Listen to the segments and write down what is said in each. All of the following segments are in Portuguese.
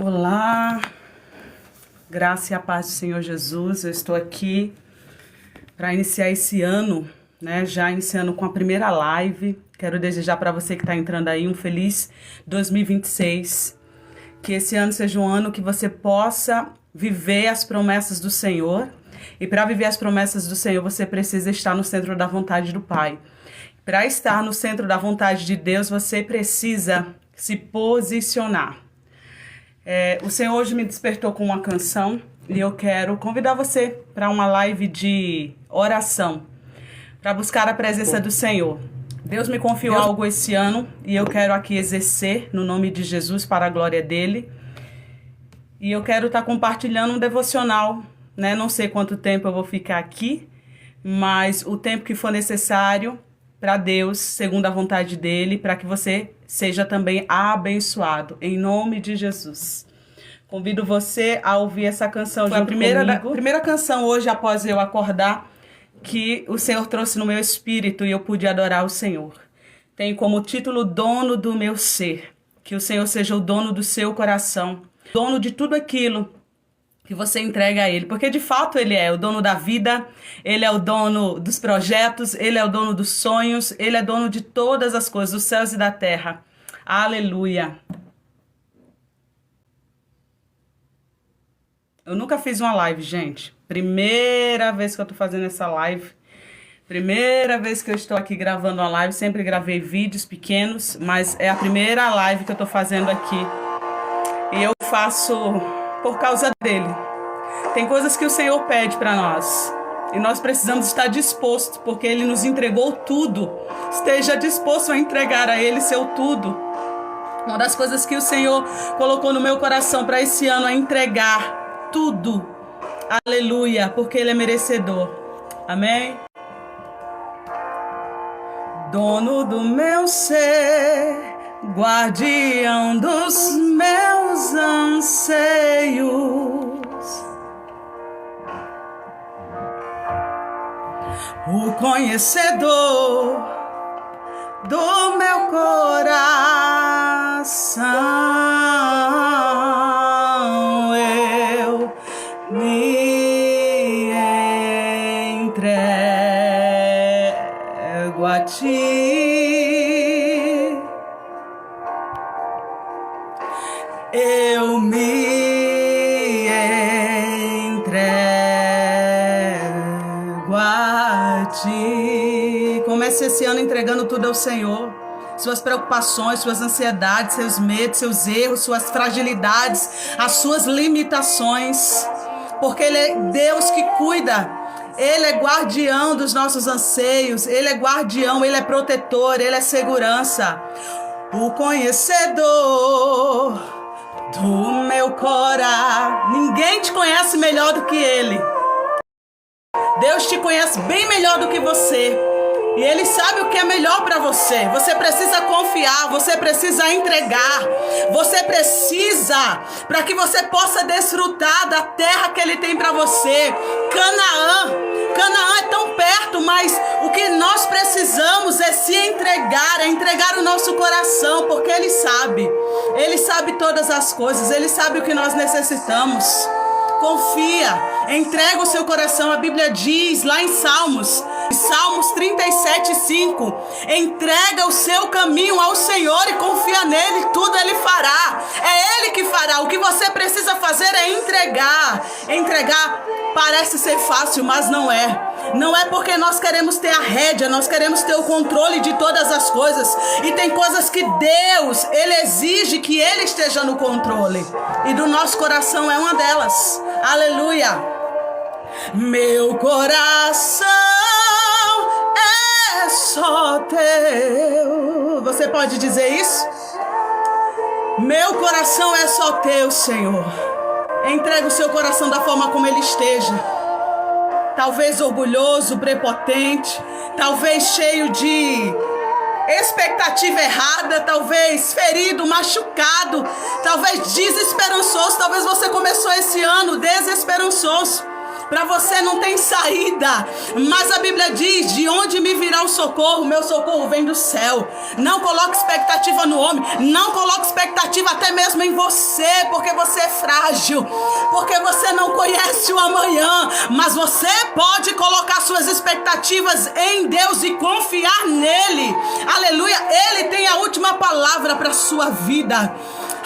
Olá, graça e a paz do Senhor Jesus. Eu estou aqui para iniciar esse ano, né? Já iniciando com a primeira live. Quero desejar para você que está entrando aí um feliz 2026. Que esse ano seja um ano que você possa viver as promessas do Senhor. E para viver as promessas do Senhor, você precisa estar no centro da vontade do Pai. Para estar no centro da vontade de Deus, você precisa se posicionar. O Senhor hoje me despertou com uma canção e eu quero convidar você para uma live de oração, para buscar a presença do Senhor. Deus me confiou algo esse ano e eu quero aqui exercer no nome de Jesus para a glória dele. E eu quero estar compartilhando um devocional, né? Não sei quanto tempo eu vou ficar aqui, mas o tempo que for necessário para Deus, segundo a vontade dele, para que você seja também abençoado, em nome de Jesus. Convido você a ouvir essa canção junto comigo. A primeira canção hoje, após eu acordar, que o Senhor trouxe no meu espírito e eu pude adorar o Senhor. Tem como título Dono do Meu Ser. Que o Senhor seja o dono do seu coração, dono de tudo aquilo que você entrega a Ele, porque de fato Ele é o dono da vida, Ele é o dono dos projetos, Ele é o dono dos sonhos, Ele é dono de todas as coisas, dos céus e da terra. Aleluia! Eu nunca fiz uma live, gente. Primeira vez que eu tô fazendo essa live. Primeira vez que eu estou aqui gravando uma live. Sempre gravei vídeos pequenos, mas é a primeira live que eu tô fazendo aqui. E eu faço por causa dele. Tem coisas que o Senhor pede para nós. E nós precisamos estar dispostos, porque Ele nos entregou tudo. Esteja disposto a entregar a Ele seu tudo. Uma das coisas que o Senhor colocou no meu coração para esse ano é entregar tudo. Aleluia, porque Ele é merecedor. Amém? Dono do meu ser, guardião dos meus anseios, o conhecedor do meu coração, eu me entrego a ti. Eu me entrego a ti. Comece esse ano entregando tudo ao Senhor. Suas preocupações, suas ansiedades, seus medos, seus erros, suas fragilidades, as suas limitações. Porque Ele é Deus que cuida. Ele é guardião dos nossos anseios. Ele é guardião, Ele é protetor, Ele é segurança. O conhecedor do meu coração. Ninguém te conhece melhor do que Ele. Deus te conhece bem melhor do que você. E Ele sabe o que é melhor para você. Você precisa confiar, você precisa entregar. Você precisa, para que você possa desfrutar da terra que Ele tem para você. Canaã é tão perto, mas o que nós precisamos é se entregar, é entregar o nosso coração, porque Ele sabe todas as coisas, Ele sabe o que nós necessitamos. Confia, entrega o seu coração. A Bíblia diz lá em Salmos 37:5, entrega o seu caminho ao Senhor e confia nele, tudo Ele fará. É Ele que fará. O que você precisa fazer é entregar. Entregar parece ser fácil, mas não é. Não é, porque nós queremos ter a rédea, nós queremos ter o controle de todas as coisas. E tem coisas que Deus, Ele exige que Ele esteja no controle. E do nosso coração é uma delas. Aleluia. Meu coração é só teu. Você pode dizer isso? Meu coração é só teu, Senhor. Entrega o seu coração da forma como ele esteja. Talvez orgulhoso, prepotente, talvez cheio de expectativa errada, talvez ferido, machucado, talvez desesperançoso. Talvez você começou esse ano desesperançoso. Para você não tem saída. Mas a Bíblia diz: de onde me virá o socorro? Meu socorro vem do céu. Não coloque expectativa no homem. Não coloque expectativa até mesmo em você, porque você é frágil, porque você não conhece o amanhã. Mas você pode colocar suas expectativas em Deus e confiar nele. Aleluia. Ele tem a última palavra para a sua vida.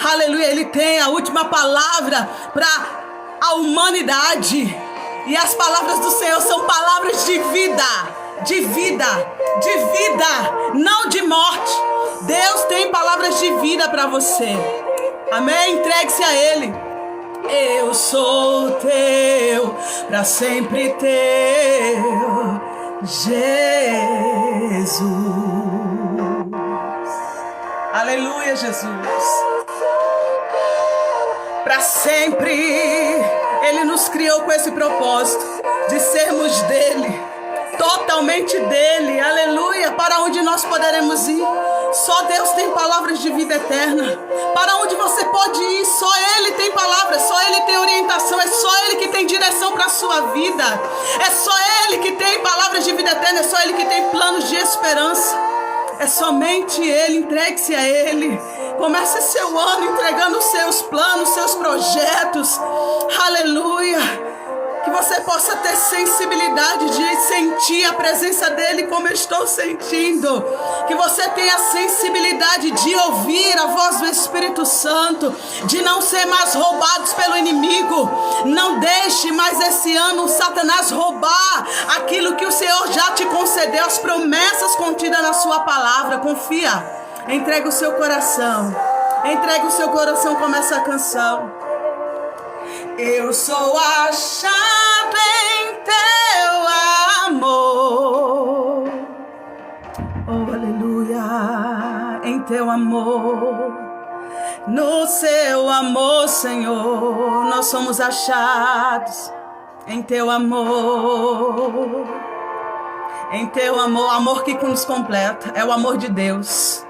Aleluia. Ele tem a última palavra para a humanidade. E as palavras do Senhor são palavras de vida, de vida, de vida, não de morte. Deus tem palavras de vida para você. Amém? Entregue-se a Ele. Eu sou teu, para sempre teu, Jesus. Aleluia, Jesus. Para sempre. Ele nos criou com esse propósito de sermos dele, totalmente dele. Aleluia. Para onde nós poderemos ir? Só Deus tem palavras de vida eterna. Para onde você pode ir? Só Ele tem palavras, só Ele tem orientação. É só Ele que tem direção para a sua vida. É só Ele que tem palavras de vida eterna. É só Ele que tem planos de esperança. É somente Ele. Entregue-se a Ele. Comece seu ano entregando os seus planos, seus projetos. Aleluia. Que você possa ter sensibilidade de sentir a presença dEle como eu estou sentindo. Que você tenha sensibilidade de ouvir a voz do Espírito Santo. De não ser mais roubados pelo inimigo. Não deixe mais esse ano o Satanás roubar aquilo que o Senhor já te concedeu. As promessas contidas na sua palavra. Confia. Entregue o seu coração. Entregue o seu coração como essa canção. Eu sou achado em teu amor. Oh, aleluia. Em teu amor. No seu amor, Senhor, nós somos achados. Em teu amor. Em teu amor. Amor que nos completa. É o amor de Deus.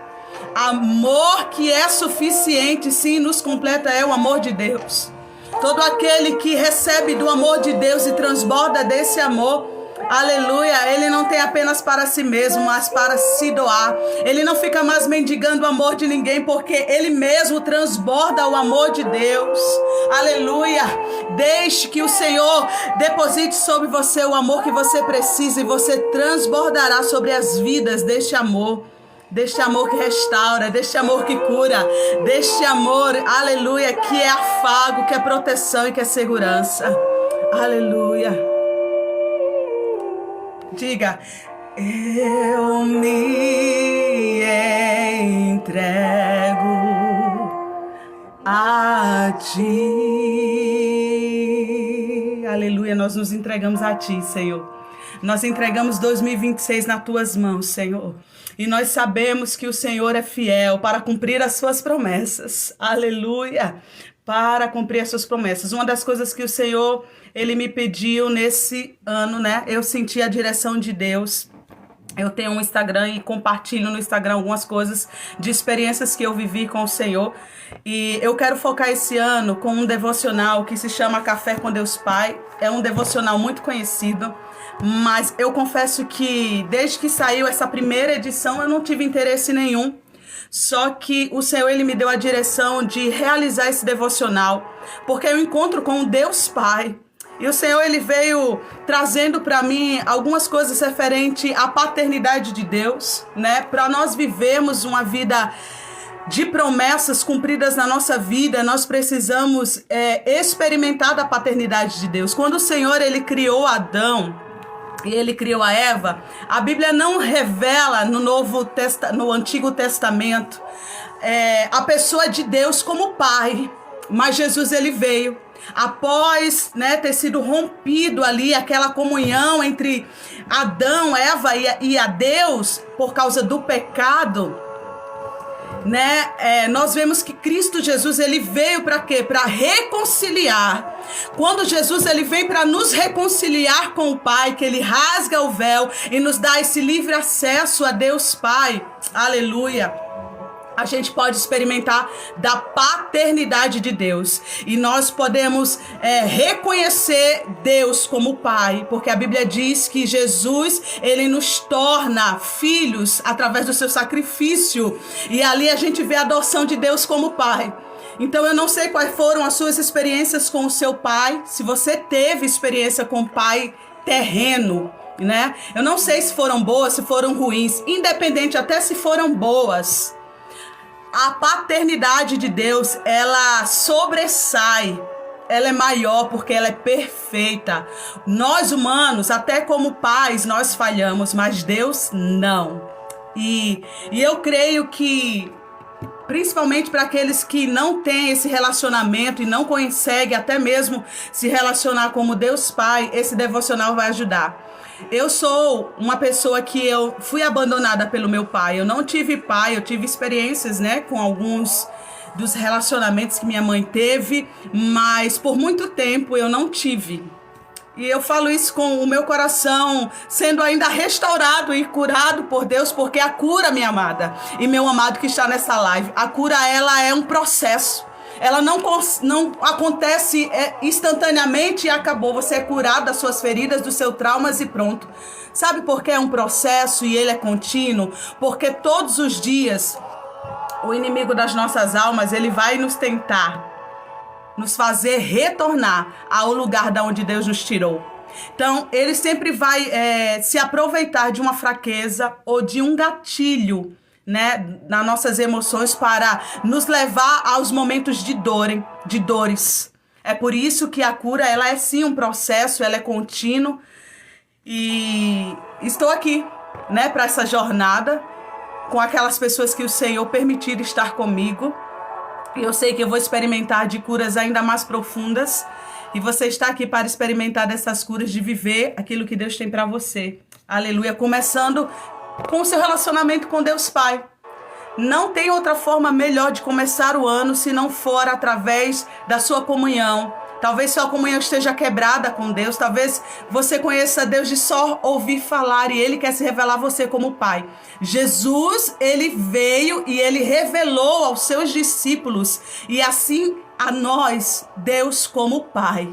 Amor que é suficiente, sim, nos completa, é o amor de Deus. Todo aquele que recebe do amor de Deus e transborda desse amor, aleluia, ele não tem apenas para si mesmo, mas para se doar. Ele não fica mais mendigando o amor de ninguém, porque ele mesmo transborda o amor de Deus. Aleluia. Deixe que o Senhor deposite sobre você o amor que você precisa e você transbordará sobre as vidas deste amor. Deste amor que restaura, deste amor que cura, deste amor, aleluia, que é afago, que é proteção e que é segurança. Aleluia. Diga: eu me entrego a ti. Aleluia, nós nos entregamos a ti, Senhor. Nós entregamos 2026 nas tuas mãos, Senhor. E nós sabemos que o Senhor é fiel para cumprir as suas promessas. Aleluia! Para cumprir as suas promessas. Uma das coisas que o Senhor, Ele me pediu nesse ano, né? Eu senti a direção de Deus. Eu tenho um Instagram e compartilho no Instagram algumas coisas de experiências que eu vivi com o Senhor. E eu quero focar esse ano com um devocional que se chama Café com Deus Pai. É um devocional muito conhecido. Mas eu confesso que desde que saiu essa primeira edição eu não tive interesse nenhum. Só que o Senhor, Ele me deu a direção de realizar esse devocional. Porque eu encontro com o Deus Pai. E o Senhor, Ele veio trazendo para mim algumas coisas referentes à paternidade de Deus, né? Para nós vivermos uma vida de promessas cumpridas na nossa vida, nós precisamos experimentar da paternidade de Deus. Quando o Senhor, Ele criou Adão e Ele criou a Eva, a Bíblia não revela no Antigo Testamento a pessoa de Deus como pai, mas Jesus, Ele veio após, né, ter sido rompido ali aquela comunhão entre Adão, Eva e a Deus por causa do pecado, né? Nós vemos que Cristo Jesus, Ele veio para quê? Para reconciliar. Quando Jesus, Ele vem para nos reconciliar com o Pai, que Ele rasga o véu e nos dá esse livre acesso a Deus Pai. Aleluia. a gente pode experimentar da paternidade de Deus. E nós podemos reconhecer Deus como Pai, porque a Bíblia diz que Jesus, ele nos torna filhos através do seu sacrifício. E ali a gente vê a adoção de Deus como Pai. Então eu não sei quais foram as suas experiências com o seu pai, se você teve experiência com o pai terreno, né? Eu não sei se foram boas, se foram ruins, independente até se foram boas. A paternidade de Deus, ela sobressai, ela é maior porque ela é perfeita. Nós humanos, até como pais, nós falhamos, mas Deus não. E eu creio que, principalmente para aqueles que não têm esse relacionamento e não conseguem até mesmo se relacionar como Deus Pai, esse devocional vai ajudar. Eu sou uma pessoa que eu fui abandonada pelo meu pai. Eu não tive pai, eu tive experiências, né, com alguns dos relacionamentos que minha mãe teve, mas por muito tempo eu não tive. E eu falo isso com o meu coração sendo ainda restaurado e curado por Deus, porque a cura, minha amada e meu amado que está nessa live, a cura, ela é um processo. Ela não acontece instantaneamente e acabou. Você é curado das suas feridas, dos seus traumas e pronto. Sabe por que é um processo e ele é contínuo? Porque todos os dias o inimigo das nossas almas, ele vai nos tentar, nos fazer retornar ao lugar da onde Deus nos tirou. Então, ele sempre vai se aproveitar de uma fraqueza ou de um gatilho, né, nas nossas emoções para nos levar aos momentos de dores. É por isso que a cura, ela é sim um processo, ela é contínuo. E estou aqui, né, para essa jornada com aquelas pessoas que o Senhor permitir estar comigo. E eu sei que eu vou experimentar de curas ainda mais profundas. E você está aqui para experimentar dessas curas, de viver aquilo que Deus tem para você. Aleluia. Começando com o seu relacionamento com Deus Pai. Não tem outra forma melhor de começar o ano se não for através da sua comunhão. Talvez sua comunhão esteja quebrada com Deus. Talvez você conheça Deus de só ouvir falar e Ele quer se revelar a você como Pai. Jesus, Ele veio e Ele revelou aos seus discípulos e assim a nós, Deus como Pai.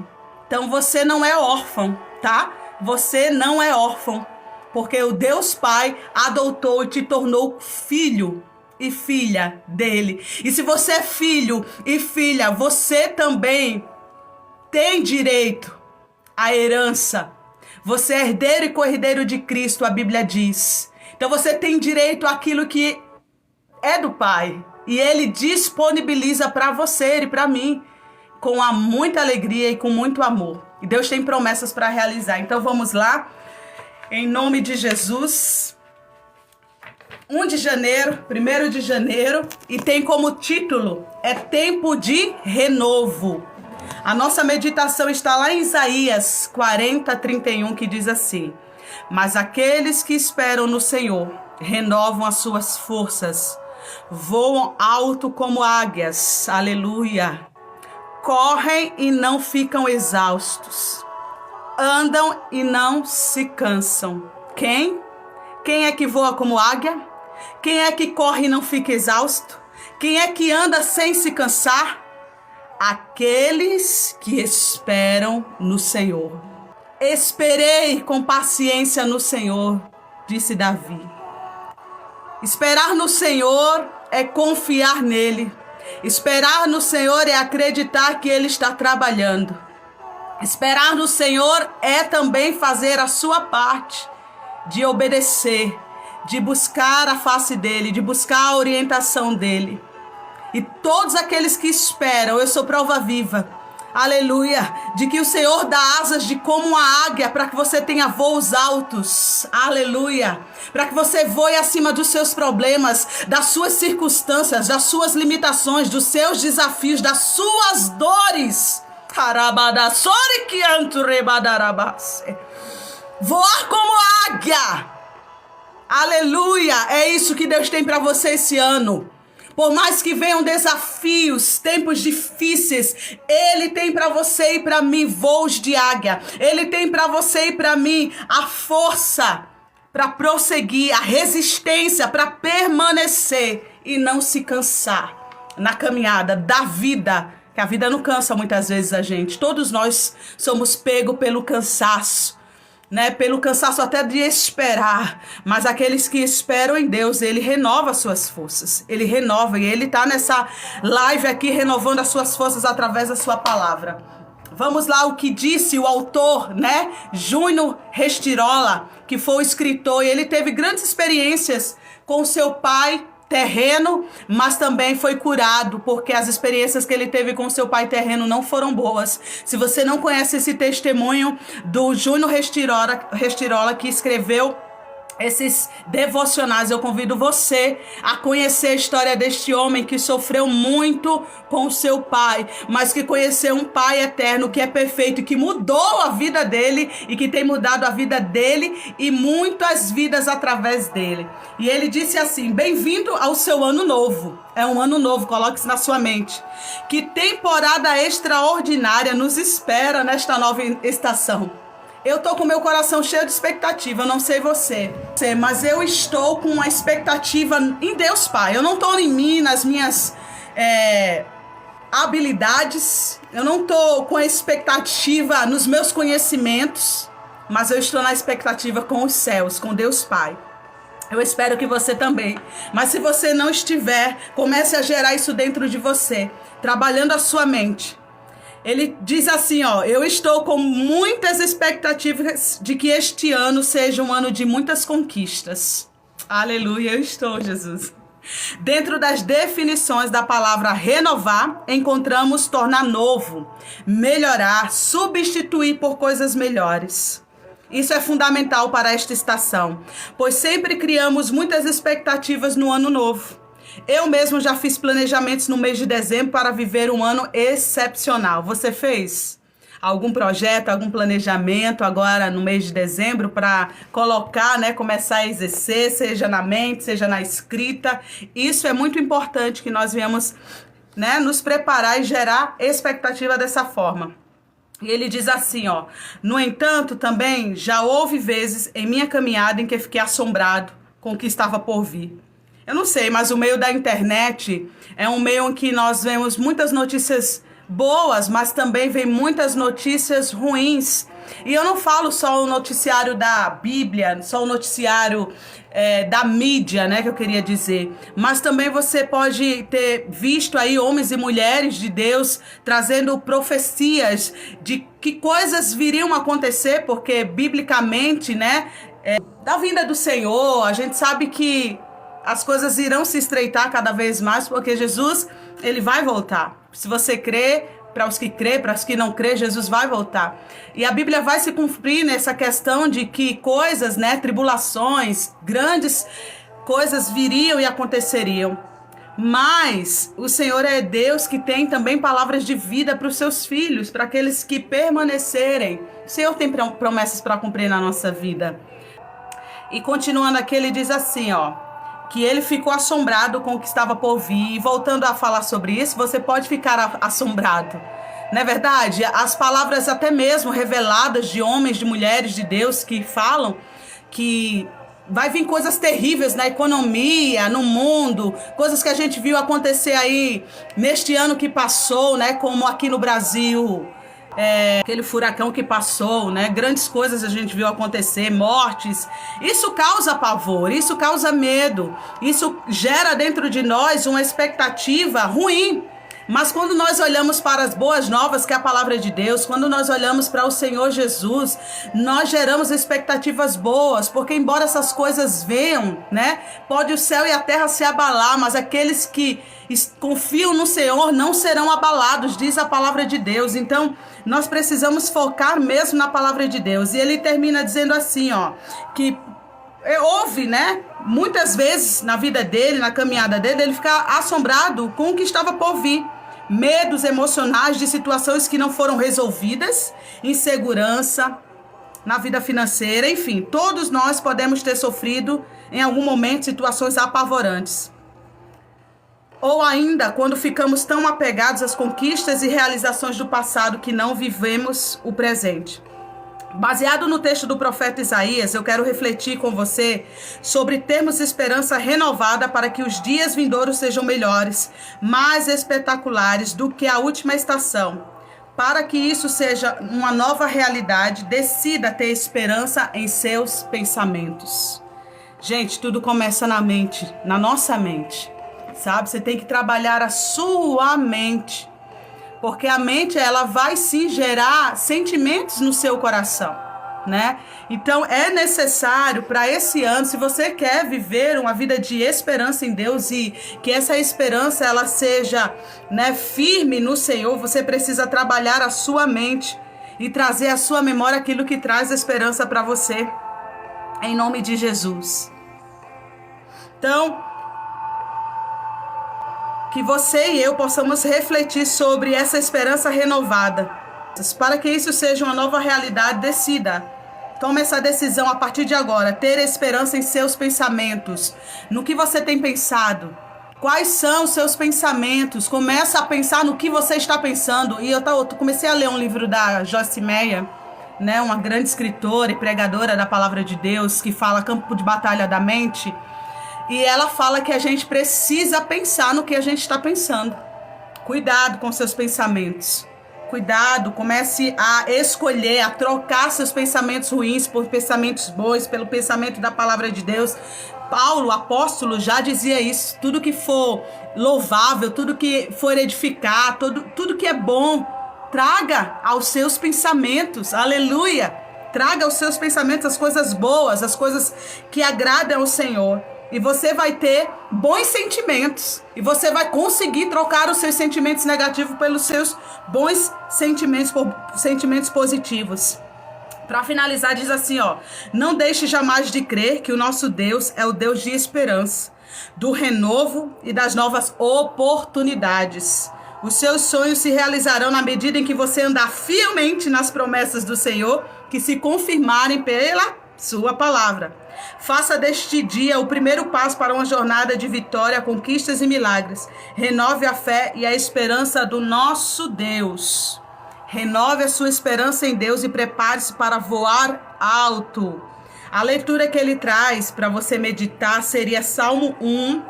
Então você não é órfão, tá? Você não é órfão, porque o Deus Pai adotou e te tornou filho e filha dele. E se você é filho e filha, você também tem direito à herança. Você é herdeiro e co-herdeiro de Cristo, a Bíblia diz. Então você tem direito àquilo que é do Pai. E Ele disponibiliza para você e para mim com muita alegria e com muito amor. E Deus tem promessas para realizar. Então vamos lá. Em nome de Jesus. 1 de janeiro, e tem como título, é tempo de renovo. A nossa meditação está lá em Isaías 40:31, que diz assim: mas aqueles que esperam no Senhor renovam as suas forças, voam alto como águias, aleluia, correm e não ficam exaustos, andam e não se cansam. Quem? Quem é que voa como águia? Quem é que corre e não fica exausto? Quem é que anda sem se cansar? Aqueles que esperam no Senhor. Esperei com paciência no Senhor, disse Davi. Esperar no Senhor é confiar nele. Esperar no Senhor é acreditar que Ele está trabalhando. Esperar no Senhor é também fazer a sua parte de obedecer, de buscar a face dEle, de buscar a orientação dEle. E todos aqueles que esperam, eu sou prova viva, aleluia, de que o Senhor dá asas de como uma águia para que você tenha voos altos, aleluia, para que você voe acima dos seus problemas, das suas circunstâncias, das suas limitações, dos seus desafios, das suas dores. Voar como águia. Aleluia! É isso que Deus tem para você esse ano. Por mais que venham desafios, tempos difíceis, Ele tem para você e para mim voos de águia. Ele tem para você e para mim a força para prosseguir, a resistência para permanecer e não se cansar na caminhada da vida, que a vida não cansa muitas vezes a gente. Todos nós somos pegos pelo cansaço, né? Pelo cansaço até de esperar. Mas aqueles que esperam em Deus, Ele renova as suas forças. Ele renova, e Ele está nessa live aqui renovando as suas forças através da sua palavra. Vamos lá, o que disse o autor, né? Júnior Restirola, que foi o escritor, e ele teve grandes experiências com seu pai terreno, mas também foi curado, porque as experiências que ele teve com seu pai terreno não foram boas. Se você não conhece esse testemunho do Júnior Restirola, que escreveu esses devocionais, eu convido você a conhecer a história deste homem que sofreu muito com o seu pai, mas que conheceu um pai eterno que é perfeito, que mudou a vida dele e que tem mudado a vida dele e muitas vidas através dele. E ele disse assim: bem-vindo ao seu ano novo. É um ano novo, coloque isso na sua mente. Que temporada extraordinária nos espera nesta nova estação. Eu tô com meu coração cheio de expectativa, eu não sei você, mas eu estou com uma expectativa em Deus Pai. Eu não tô em mim, nas minhas habilidades, eu não tô com a expectativa nos meus conhecimentos, mas eu estou na expectativa com os céus, com Deus Pai. Eu espero que você também. Mas se você não estiver, comece a gerar isso dentro de você, trabalhando a sua mente. Ele diz assim, ó: eu estou com muitas expectativas de que este ano seja um ano de muitas conquistas. Aleluia, eu estou, Jesus. Dentro das definições da palavra renovar, encontramos tornar novo, melhorar, substituir por coisas melhores. Isso é fundamental para esta estação, pois sempre criamos muitas expectativas no ano novo. Eu mesmo já fiz planejamentos no mês de dezembro para viver um ano excepcional. Você fez algum projeto, algum planejamento agora no mês de dezembro para colocar, né, começar a exercer, seja na mente, seja na escrita? Isso é muito importante que nós venhamos, né, nos preparar e gerar expectativa dessa forma. E ele diz assim, ó: no entanto, também já houve vezes em minha caminhada em que fiquei assombrado com o que estava por vir. Eu não sei, mas o meio da internet é um meio em que nós vemos muitas notícias boas, mas também vem muitas notícias ruins. E eu não falo só o noticiário da Bíblia, só o noticiário da mídia, né, que eu queria dizer. Mas também você pode ter visto aí homens e mulheres de Deus trazendo profecias de que coisas viriam a acontecer, porque biblicamente, né, da vinda do Senhor, a gente sabe que as coisas irão se estreitar cada vez mais, porque Jesus, ele vai voltar. Se você crê, para os que crê, para os que não crê, Jesus vai voltar. E a Bíblia vai se cumprir nessa questão de que coisas, né, tribulações, grandes coisas viriam e aconteceriam. Mas o Senhor é Deus que tem também palavras de vida para os seus filhos, para aqueles que permanecerem. O Senhor tem promessas para cumprir na nossa vida. E continuando aqui, ele diz assim, ó: que ele ficou assombrado com o que estava por vir. E voltando a falar sobre isso, você pode ficar assombrado. Não é verdade? As palavras até mesmo reveladas de homens, de mulheres de Deus que falam que vai vir coisas terríveis na economia, no mundo, coisas que a gente viu acontecer aí neste ano que passou, né? Como aqui no Brasil, aquele furacão que passou, né? Grandes coisas a gente viu acontecer, mortes. Isso causa pavor, isso causa medo, isso gera dentro de nós uma expectativa ruim. Mas quando nós olhamos para as boas novas, que é a palavra de Deus, quando nós olhamos para o Senhor Jesus, nós geramos expectativas boas, porque embora essas coisas venham, né, pode o céu e a terra se abalar, mas aqueles que confiam no Senhor não serão abalados, diz a palavra de Deus. Então, nós precisamos focar mesmo na palavra de Deus. E ele termina dizendo assim, ó, que houve, né, muitas vezes na vida dele, na caminhada dele, ele ficar assombrado com o que estava por vir. Medos emocionais de situações que não foram resolvidas, insegurança na vida financeira, enfim, todos nós podemos ter sofrido em algum momento situações apavorantes. Ou ainda quando ficamos tão apegados às conquistas e realizações do passado que não vivemos o presente. Baseado no texto do profeta Isaías, eu quero refletir com você sobre termos esperança renovada para que os dias vindouros sejam melhores, mais espetaculares do que a última estação. Para que isso seja uma nova realidade, decida ter esperança em seus pensamentos. Gente, tudo começa na mente, na nossa mente, sabe? Você tem que trabalhar a sua mente. Porque a mente, ela vai sim gerar sentimentos no seu coração, né? Então, é necessário para esse ano, se você quer viver uma vida de esperança em Deus e que essa esperança, ela seja, né, firme no Senhor, você precisa trabalhar a sua mente e trazer à sua memória aquilo que traz esperança para você, em nome de Jesus. Então, que você e eu possamos refletir sobre essa esperança renovada. Para que isso seja uma nova realidade, decida. Tome essa decisão a partir de agora. Ter esperança em seus pensamentos. No que você tem pensado. Quais são os seus pensamentos? Começa a pensar no que você está pensando. E eu comecei a ler um livro da Joyce Meyer, né, uma grande escritora e pregadora da palavra de Deus, que fala campo de batalha da mente. E ela fala que a gente precisa pensar no que a gente está pensando. Cuidado com seus pensamentos. Cuidado, comece a escolher, a trocar seus pensamentos ruins por pensamentos bons, pelo pensamento da palavra de Deus. Paulo, apóstolo, já dizia isso. Tudo que for louvável, tudo que for edificar, tudo que é bom, traga aos seus pensamentos. Aleluia! Traga aos seus pensamentos as coisas boas, as coisas que agradam ao Senhor. E você vai ter bons sentimentos. E você vai conseguir trocar os seus sentimentos negativos pelos seus bons sentimentos, por sentimentos positivos. Para finalizar, diz assim, ó: não deixe jamais de crer que o nosso Deus é o Deus de esperança, do renovo e das novas oportunidades. Os seus sonhos se realizarão na medida em que você andar fielmente nas promessas do Senhor, que se confirmarem pela sua palavra. Faça deste dia o primeiro passo para uma jornada de vitória, conquistas e milagres. Renove a fé e a esperança do nosso Deus. Renove a sua esperança em Deus e prepare-se para voar alto. A leitura que ele traz para você meditar seria Salmo 1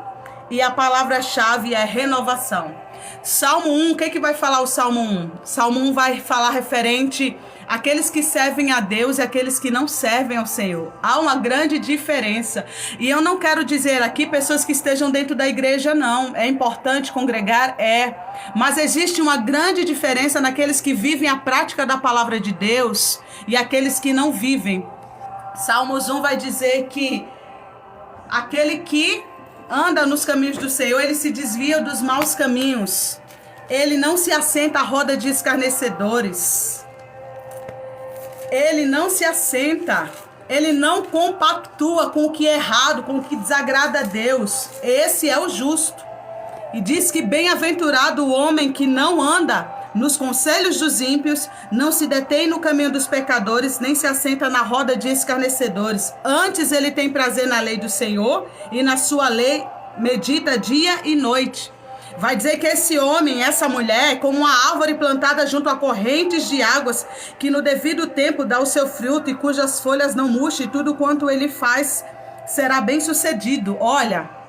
e a palavra-chave é renovação. Salmo 1, o que vai falar o Salmo 1? Salmo 1 vai falar referente àqueles que servem a Deus e àqueles que não servem ao Senhor. Há uma grande diferença. E eu não quero dizer aqui pessoas que estejam dentro da igreja, não. É importante congregar, mas existe uma grande diferença naqueles que vivem a prática da palavra de Deus e aqueles que não vivem. Salmos 1 vai dizer que aquele que anda nos caminhos do Senhor, ele se desvia dos maus caminhos. Ele não se assenta à roda de escarnecedores. Ele não se assenta. Ele não compactua com o que é errado, com o que desagrada a Deus. Esse é o justo. E diz que bem-aventurado o homem que não anda nos conselhos dos ímpios, não se detém no caminho dos pecadores, nem se assenta na roda de escarnecedores. Antes ele tem prazer na lei do Senhor, e na sua lei medita dia e noite. Vai dizer que esse homem, essa mulher, é como uma árvore plantada junto a correntes de águas, que no devido tempo dá o seu fruto e cujas folhas não murcham, e tudo quanto ele faz será bem sucedido. Olha,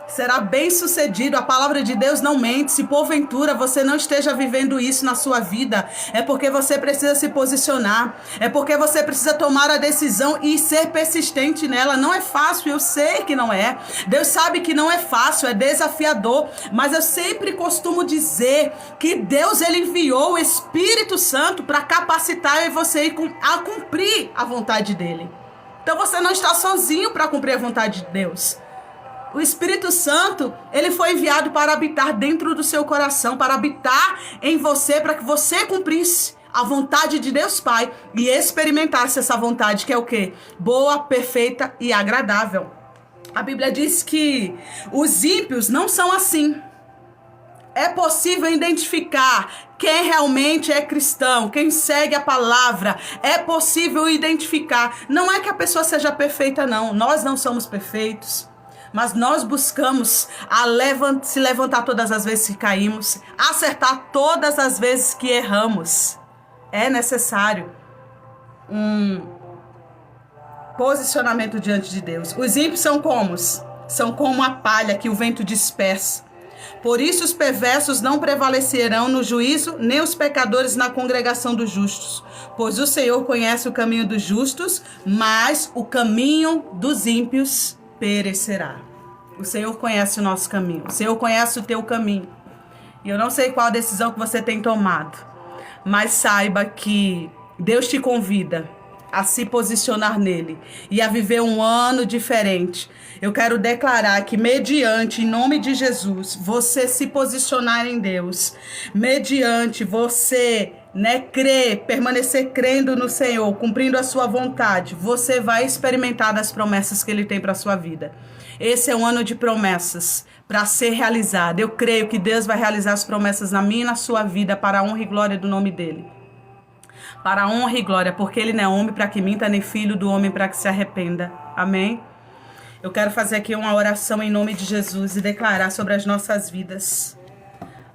será bem sucedido. A palavra de Deus não mente. Se porventura você não esteja vivendo isso na sua vida, é porque você precisa se posicionar, é porque você precisa tomar a decisão e ser persistente nela. Não é fácil, eu sei que não é. Deus sabe que não é fácil, é desafiador, mas eu sempre costumo dizer que Deus, ele enviou o Espírito Santo para capacitar você a cumprir a vontade dele. Então você não está sozinho para cumprir a vontade de Deus. O Espírito Santo, ele foi enviado para habitar dentro do seu coração, para habitar em você, para que você cumprisse a vontade de Deus Pai e experimentasse essa vontade, que é o quê? Boa, perfeita e agradável. A Bíblia diz que os ímpios não são assim. É possível identificar quem realmente é cristão, quem segue a palavra. É possível identificar. Não é que a pessoa seja perfeita, não. Nós não somos perfeitos. Mas nós buscamos se levantar todas as vezes que caímos, acertar todas as vezes que erramos. É necessário. um posicionamento diante de Deus. Os ímpios são como? São como a palha que o vento dispersa. Por isso os perversos não prevalecerão no juízo, nem os pecadores na congregação dos justos. Pois o Senhor conhece o caminho dos justos, mas o caminho dos ímpios perecerá. O Senhor conhece o nosso caminho. O Senhor conhece o teu caminho. E eu não sei qual a decisão que você tem tomado, mas saiba que Deus te convida a se posicionar nele e a viver um ano diferente. Eu quero declarar que mediante, em nome de Jesus, você se posicionar em Deus, mediante você, crer, permanecer crendo no Senhor, cumprindo a sua vontade, você vai experimentar das promessas que ele tem para a sua vida. Esse é um ano de promessas para ser realizado. Eu creio que Deus vai realizar as promessas na minha e na sua vida para a honra e glória do nome dele. Para a honra e glória, porque ele não é homem para que minta, nem filho do homem para que se arrependa. Amém? Eu quero fazer aqui uma oração em nome de Jesus e declarar sobre as nossas vidas.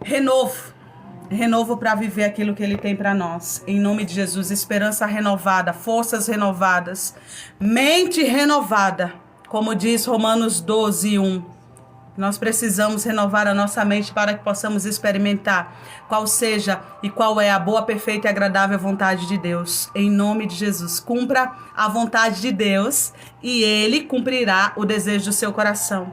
Renovo para viver aquilo que ele tem para nós. Em nome de Jesus, esperança renovada, forças renovadas, mente renovada. Como diz Romanos 12:1. Nós precisamos renovar a nossa mente para que possamos experimentar qual seja e qual é a boa, perfeita e agradável vontade de Deus. Em nome de Jesus, cumpra a vontade de Deus e ele cumprirá o desejo do seu coração.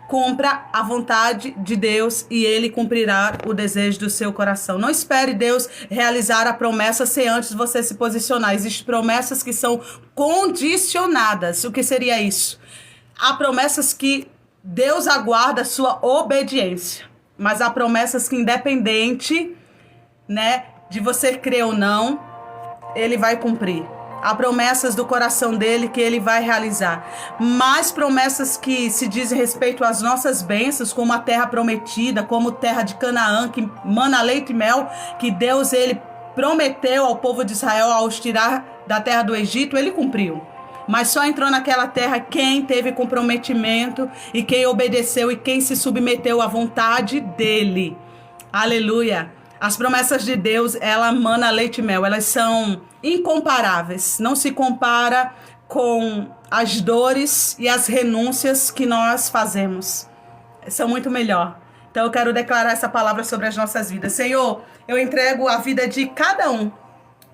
Cumpra a vontade de Deus e ele cumprirá o desejo do seu coração. Não espere Deus realizar a promessa sem antes você se posicionar. Existem promessas que são condicionadas. O que seria isso? Há promessas que Deus aguarda a sua obediência, mas há promessas que, independente, de você crer ou não, ele vai cumprir. Há promessas do coração dele que ele vai realizar. Mas promessas que se dizem respeito às nossas bênçãos, como a terra prometida, como terra de Canaã, que mana leite e mel, que Deus ele prometeu ao povo de Israel ao os tirar da terra do Egito, ele cumpriu. Mas só entrou naquela terra quem teve comprometimento e quem obedeceu e quem se submeteu à vontade dele. Aleluia! As promessas de Deus, ela mana leite e mel. Elas são incomparáveis. Não se compara com as dores e as renúncias que nós fazemos. São muito melhor. Então eu quero declarar essa palavra sobre as nossas vidas. Senhor, eu entrego a vida de cada um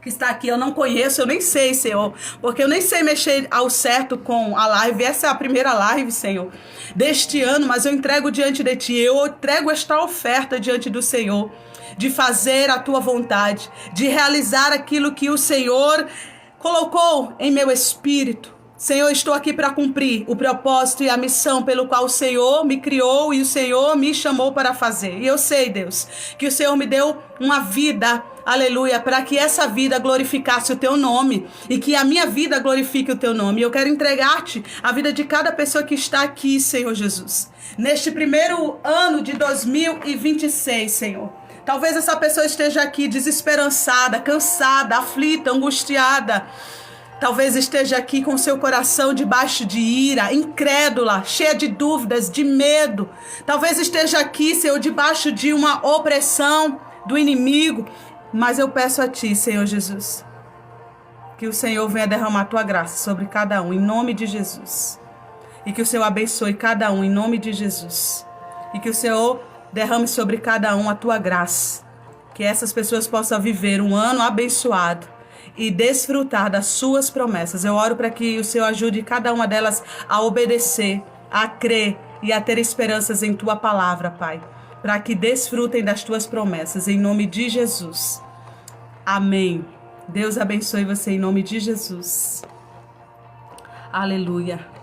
que está aqui. Eu não conheço, eu nem sei, Senhor, porque eu nem sei mexer ao certo com a live. Essa é a primeira live, Senhor, deste ano, mas eu entrego diante de Ti. Eu entrego esta oferta diante do Senhor, de fazer a Tua vontade, de realizar aquilo que o Senhor colocou em meu espírito. Senhor, estou aqui para cumprir o propósito e a missão pelo qual o Senhor me criou e o Senhor me chamou para fazer. E eu sei, Deus, que o Senhor me deu uma vida, aleluia, para que essa vida glorificasse o Teu nome e que a minha vida glorifique o Teu nome. Eu quero entregar-Te a vida de cada pessoa que está aqui, Senhor Jesus, neste primeiro ano de 2026, Senhor. Talvez essa pessoa esteja aqui desesperançada, cansada, aflita, angustiada. Talvez esteja aqui com seu coração debaixo de ira, incrédula, cheia de dúvidas, de medo. Talvez esteja aqui, Senhor, debaixo de uma opressão do inimigo. Mas eu peço a Ti, Senhor Jesus, que o Senhor venha derramar a Tua graça sobre cada um, em nome de Jesus. E que o Senhor abençoe cada um, em nome de Jesus. E que o Senhor derrame sobre cada um a Tua graça. Que essas pessoas possam viver um ano abençoado e desfrutar das Suas promessas. Eu oro para que o Senhor ajude cada uma delas a obedecer, a crer e a ter esperanças em Tua palavra, Pai, para que desfrutem das Tuas promessas, em nome de Jesus. Amém. Deus abençoe você em nome de Jesus. Aleluia.